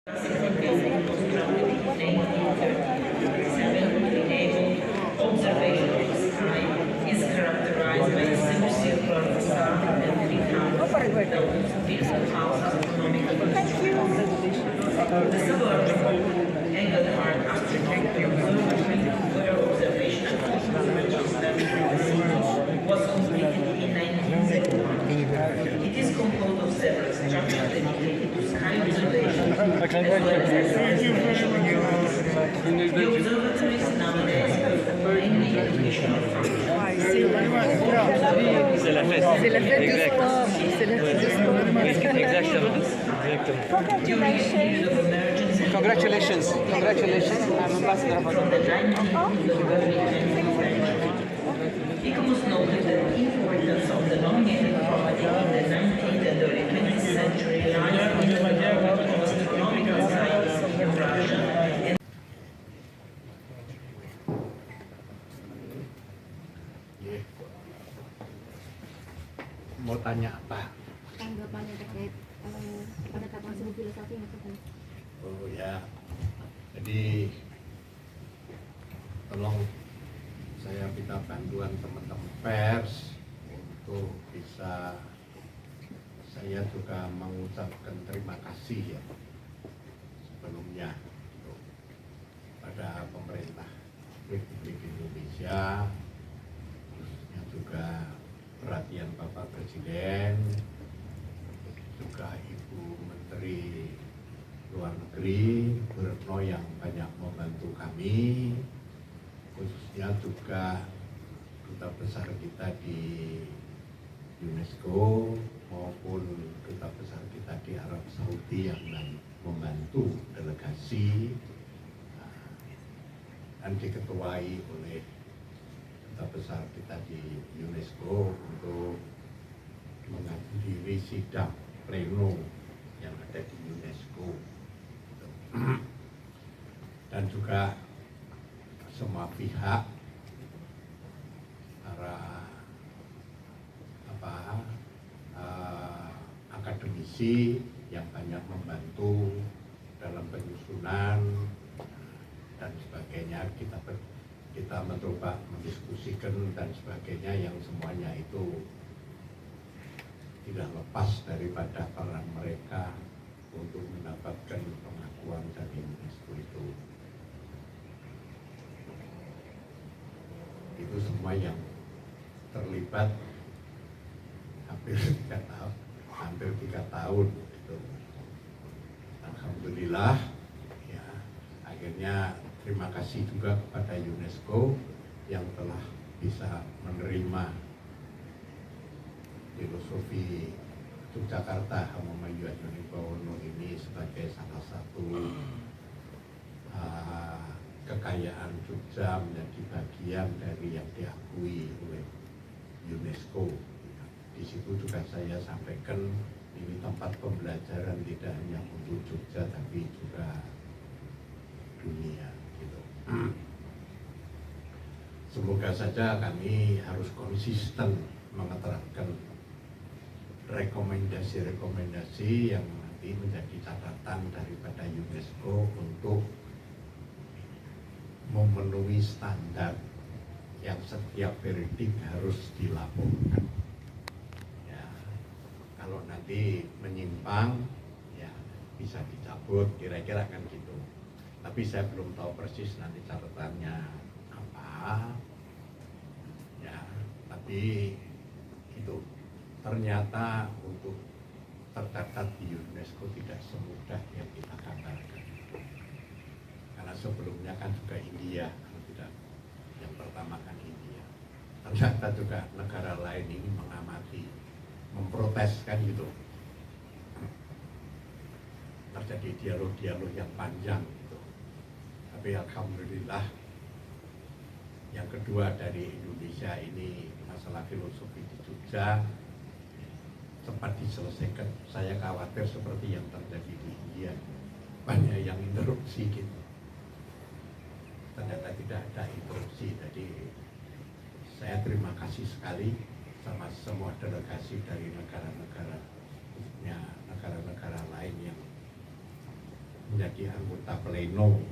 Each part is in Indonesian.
Observation of the sky is characterized by semicircular facade and three towers, built house astronomical instruments. The suburbs of Engelhard Architecture Observatory, where observation of Manchester was completed in 1971. It is composed of several structures dedicated to sky observation, as well as the observatory is nowadays mainly educational function. C'est la fête. C'est la fête de sport. C'est la fête de sport. Exactement. During a period of emergency, Congratulations. Congratulations. I'm ambassador for from the 19th to the early 20th century. Icomos noted the importance of the nominated property in the 19th and early 20th century lies in the development of astronomical science in Russia and Mau tanya apa? Tanggapannya terkait pendekatan seni filosofi maksudnya. Oh ya, jadi tolong saya minta bantuan teman-teman pers untuk bisa saya juga mengucapkan terima kasih ya sebelumnya pada pemerintah Republik Indonesia, khususnya juga perhatian Bapak Presiden, juga Ibu Menteri Luar Negeri Bu Retno yang banyak membantu kami, khususnya juga duta besar kita di UNESCO maupun duta besar kita di Arab Saudi yang membantu delegasi dan diketuai oleh duta besar kita di UNESCO untuk menghadiri sidang pleno yang ada di UNESCO dan juga semua pihak, para akademisi yang banyak membantu dalam penyusunan dan sebagainya, kita mencoba mendiskusikan dan sebagainya, yang semuanya itu tidak lepas daripada peran mereka untuk mendapatkan pengakuan dari UNESCO itu semua yang terlibat hampir 3 tahun gitu. Alhamdulillah ya, akhirnya terima kasih juga kepada UNESCO yang telah bisa menerima filosofi Yogyakarta Hamama Yudhoyono ini sebagai salah satu kekayaan Jogja, menjadi bagian dari yang diakui oleh UNESCO. Di situ juga saya sampaikan ini tempat pembelajaran tidak hanya untuk Jogja tapi juga dunia gitu. Semoga saja kami harus konsisten mengeterapkan rekomendasi-rekomendasi yang nanti menjadi catatan daripada UNESCO untuk memenuhi standar yang setiap periodik harus dilaporkan. Ya, kalau nanti menyimpang, ya bisa dicabut, kira-kira kan gitu. Tapi saya belum tahu persis nanti catatannya apa. Ya, tapi itu ternyata untuk tercatat di UNESCO tidak semudah yang kita gambarkan. Karena sebelumnya kan juga India, tidak, yang pertama kan India. Ternyata juga negara lain ini mengamati, memprotes kan gitu. Terjadi dialog-dialog yang panjang gitu. Tapi alhamdulillah yang kedua dari Indonesia ini masalah filosofi di Jogja cepat diselesaikan. Saya khawatir seperti yang terjadi di India, banyak yang interupsi gitu. Ternyata tidak ada interupsi. Jadi saya terima kasih sekali sama semua delegasi dari negara-negara, khususnya negara-negara lain yang menjadi bagi anggota pleno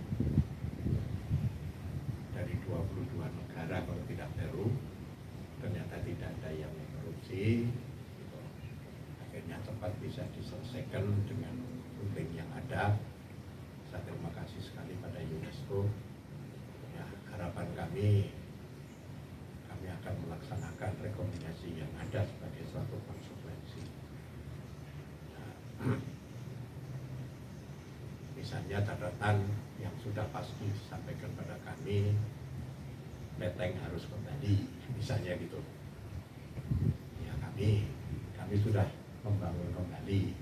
dari 22 negara kalau tidak Peru, ternyata tidak ada yang korupsi, gitu. Akhirnya cepat bisa diselesaikan dengan ruling yang ada. Saya terima kasih sekali pada UNESCO. Ya, harapan kami akan melaksanakan rekomendasi yang ada sebagai suatu konsekuensi. Nah, misalnya catatan yang sudah pasti disampaikan pada kami, Beteng harus kembali, misalnya gitu. Ya kami sudah membangun kembali,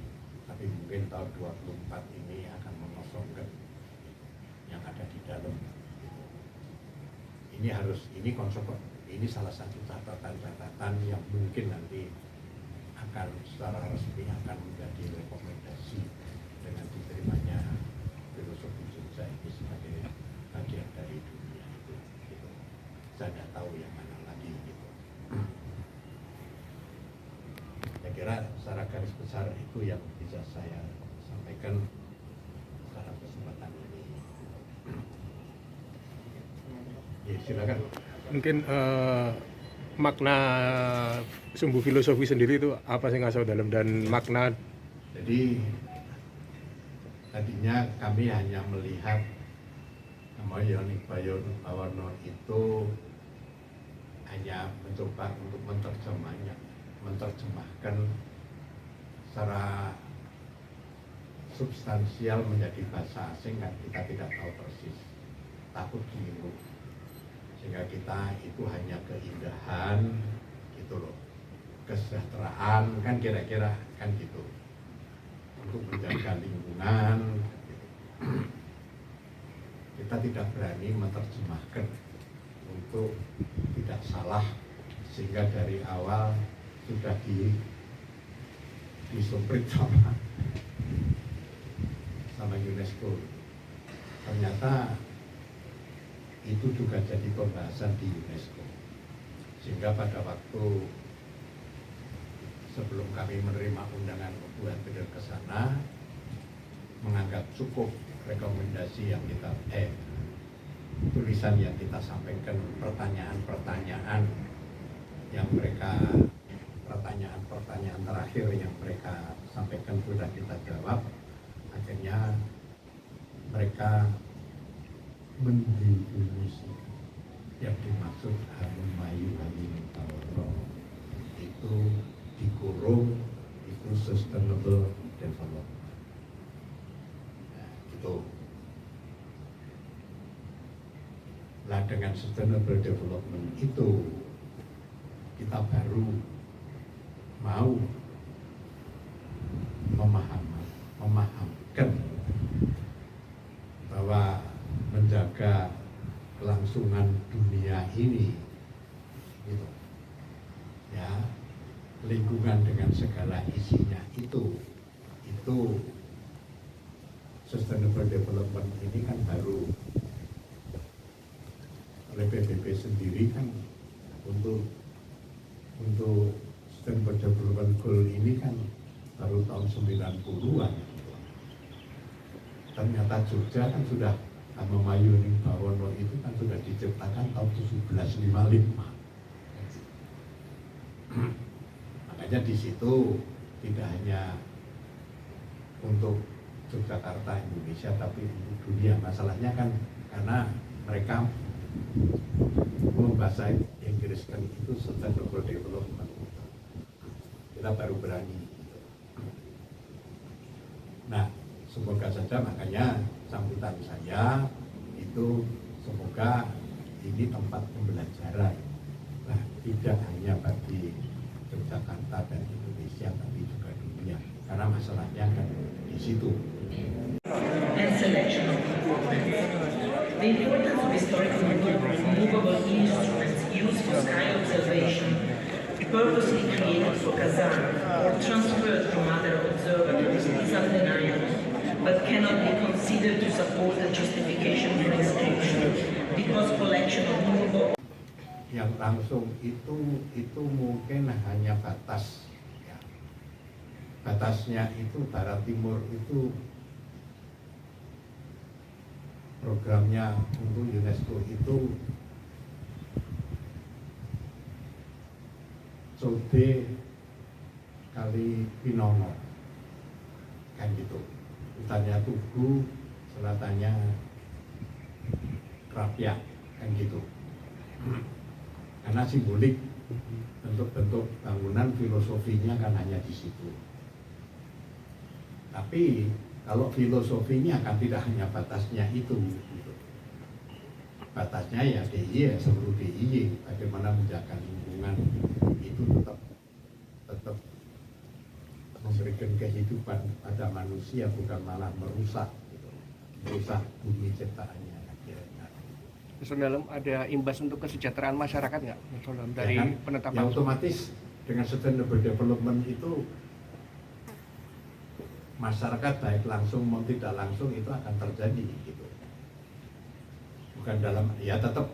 tapi mungkin tahun 24 ini akan mengosongkan yang ada di dalam. Ini konsekuensi. Ini salah satu catatan-catatan yang mungkin nanti akan secara resmi akan menjadi rekomendasi dengan diterimanya filosofi Jogja ini sebagai bagian dari dunia itu. Gitu. Saya tidak tahu yang mana lagi. Gitu. Saya kira secara garis besar itu yang bisa saya sampaikan dalam kesempatan ini. Ya, silakan. Mungkin makna sumbu filosofi sendiri itu apa sih ngasih dalam dan makna. Jadi tadinya kami hanya melihat nama Yoni Bawono itu hanya mencoba untuk menerjemahkan secara substansial menjadi bahasa asing, kan kita tidak tahu persis, takut keliru. Sehingga kita itu hanya keindahan gitu loh, kesejahteraan kan kira-kira kan gitu, untuk menjaga lingkungan gitu. Kita tidak berani menerjemahkan untuk tidak salah, sehingga dari awal sudah disuprit sama UNESCO. Ternyata itu juga jadi pembahasan di UNESCO, sehingga pada waktu sebelum kami menerima undangan untuk hadir ke sana, menganggap cukup rekomendasi yang kita tulisan yang kita sampaikan, pertanyaan-pertanyaan yang mereka pertanyaan terakhir yang mereka sampaikan sudah kita jawab. Akhirnya mereka mendefinisi yang dimaksud Harumayu Halim Bawono itu dikurung itu sustainable development. Nah, itu. Nah, dengan sustainable development itu kita baru mau memahamkan bahwa menjaga kelangsungan dunia ini, gitu, ya, lingkungan dengan segala isinya itu sustainable development ini kan baru oleh PBB sendiri kan untuk sustainable development goal ini kan baru tahun 90-an. Ternyata Jogja kan sudah Harumayu Halim Bawono itu kan sudah diciptakan tahun 1755. Makanya di situ tidak hanya untuk Yogyakarta, Indonesia, tapi untuk dunia. Masalahnya kan karena mereka membahasa Inggris kan itu sustainable development. Kita baru berani. Nah, semoga saja makanya sambutan saya itu semoga ini tempat pembelajaran. Nah, tidak hanya bagi Yogyakarta dan Indonesia, tapi juga dunia. Karena masalahnya kan di situ. And selection of equipment. The importance of historical movable instruments used for sky observation, purposely created for Kazan or transferred from other observatories is undeniable, but cannot be considered to support the justification for inscription, because collection of movable Yang langsung itu mungkin hanya batas, ya. Batasnya itu barat timur itu programnya untuk UNESCO itu Code kali Pinongo, kan gitu. Hutannya Tugu, selatannya Krapyak, kan gitu. Karena simbolik bentuk-bentuk bangunan filosofinya kan hanya di situ. Tapi kalau filosofinya kan tidak hanya batasnya itu, gitu. Batasnya ya DIY, seluruh DIY, bagaimana menjaga lingkungan itu tetap memberikan kehidupan pada manusia, bukan malah merusak, gitu. Merusak bumi ciptaannya. Mas Dalam ada imbas untuk kesejahteraan masyarakat nggak? Mas Dalam dari Ya kan? penetapan Ya otomatis dengan sustainable development itu masyarakat baik langsung maupun tidak langsung itu akan terjadi gitu. Bukan dalam ya tetap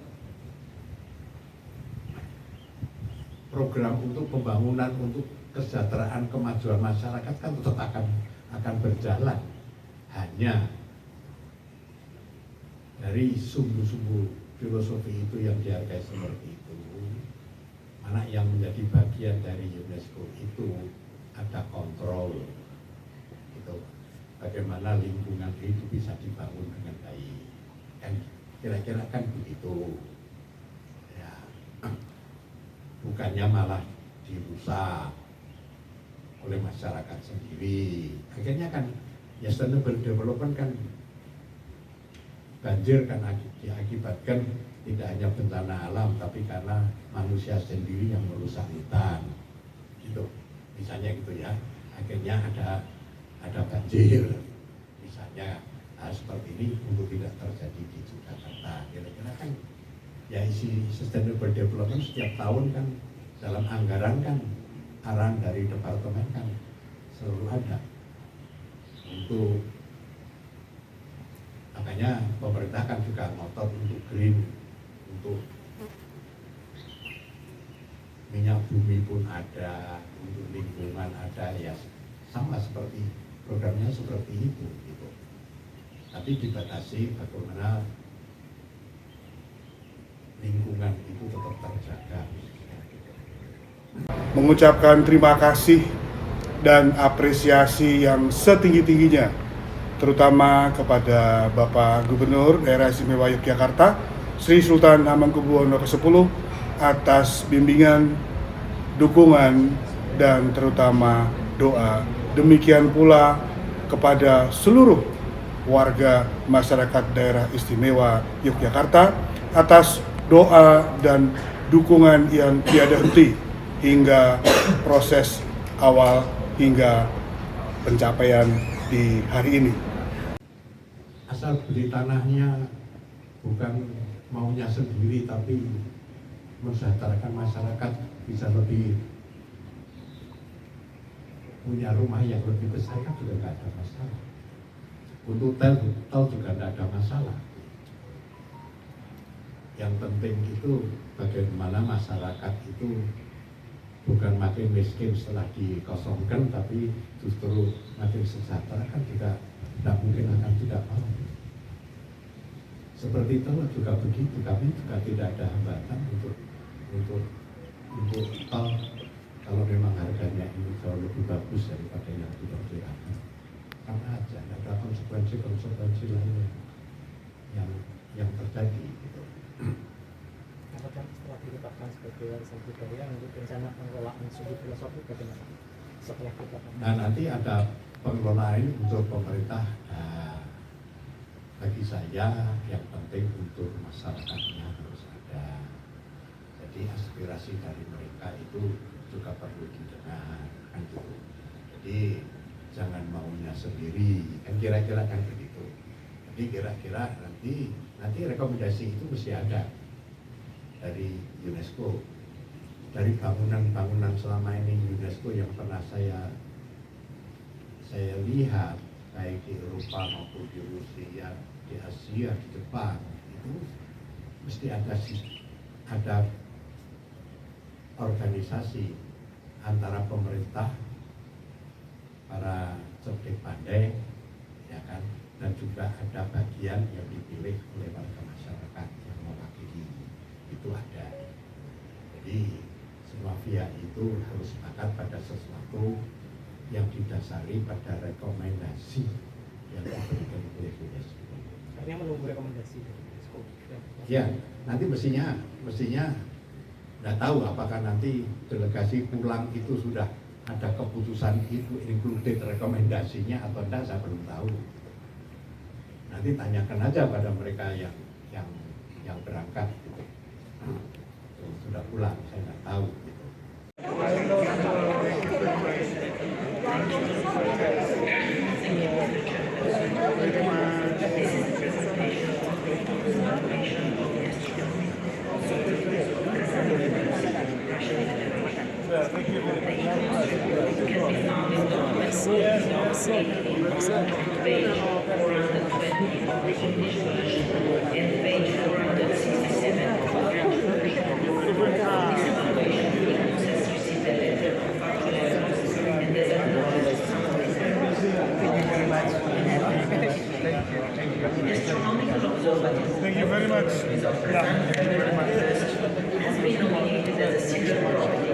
program untuk pembangunan untuk kesejahteraan kemajuan masyarakat kan tetap akan berjalan. Hanya dari sumbu-sumbu filosofi itu yang dihargai seperti itu, mana yang menjadi bagian dari UNESCO itu ada kontrol gitu, bagaimana lingkungan itu bisa dibangun dengan baik, kan kira-kira kan begitu ya, bukannya malah dirusak oleh masyarakat sendiri. Akhirnya kan ya sustainable development kan banjir kan diakibatkan tidak hanya bencana alam, tapi karena manusia sendiri yang merusak hutan, gitu. Misalnya gitu ya, akhirnya ada banjir, misalnya seperti ini untuk tidak terjadi di Jakarta. Kira-kira kan ya isi sustainable development setiap tahun kan dalam anggaran kan arahan dari departemen kan selalu ada untuk. Makanya pemerintah kan juga ngotot untuk green, untuk minyak bumi pun ada, untuk lingkungan ada, ya sama seperti programnya seperti itu gitu. Tapi dibatasi bagaimana lingkungan itu tetap terjaga. Mengucapkan terima kasih dan apresiasi yang setinggi-tingginya terutama kepada Bapak Gubernur Daerah Istimewa Yogyakarta Sri Sultan Hamengkubuwono ke-10 atas bimbingan, dukungan, dan terutama doa. Demikian pula kepada seluruh warga masyarakat Daerah Istimewa Yogyakarta atas doa dan dukungan yang tiada henti hingga proses awal hingga pencapaian di hari ini. Asal beli tanahnya bukan maunya sendiri, tapi mensejahterakan masyarakat, bisa lebih punya rumah yang lebih besar kan juga nggak ada masalah. Untuk tol juga nggak ada masalah. Yang penting itu bagaimana masyarakat itu bukan makin miskin setelah dikosongkan, tapi justru makin sejahtera kan juga tidak mungkin akan tidak mau. Seperti itu juga begitu, kami juga tidak ada hambatan untuk tol kalau memang harganya ini jauh lebih bagus daripada yang diperkirakan. Sama aja, ada konsekuensi lainnya yang terjadi gitu. Apakah setelah ditetapkan sebagai warisan budaya untuk rencana pengelolaan sumber filosofi bagaimana setelah ditetapkan? Nah nanti ada pengelolaan untuk pemerintah. Bagi saya yang penting untuk masyarakatnya harus ada. Jadi aspirasi dari mereka itu juga perlu didengar, kan gitu. Jadi jangan maunya sendiri, kan kira-kira kan begitu. Jadi kira-kira nanti rekomendasi itu mesti ada dari UNESCO, dari bangunan-bangunan selama ini UNESCO yang pernah saya lihat, baik di Eropa maupun di Rusia, di Asia, di Jepang, itu mesti ada organisasi antara pemerintah, para cerdik pandai, ya kan, dan dan juga ada bagian yang dipilih oleh warga masyarakat yang mewakili, itu ada. Jadi semua pihak itu harus sepakat pada sesuatu yang didasari pada rekomendasi yang diberikan oleh UNESCO. Artinya menunggu rekomendasi dari UNESCO. Ya, nanti mestinya nggak tahu apakah nanti delegasi pulang itu sudah ada keputusan itu included rekomendasinya atau enggak, saya belum tahu. Nanti tanyakan aja pada mereka yang berangkat gitu. Sudah pulang, saya nggak tahu gitu. Thank you very much. Has been nominated as a central project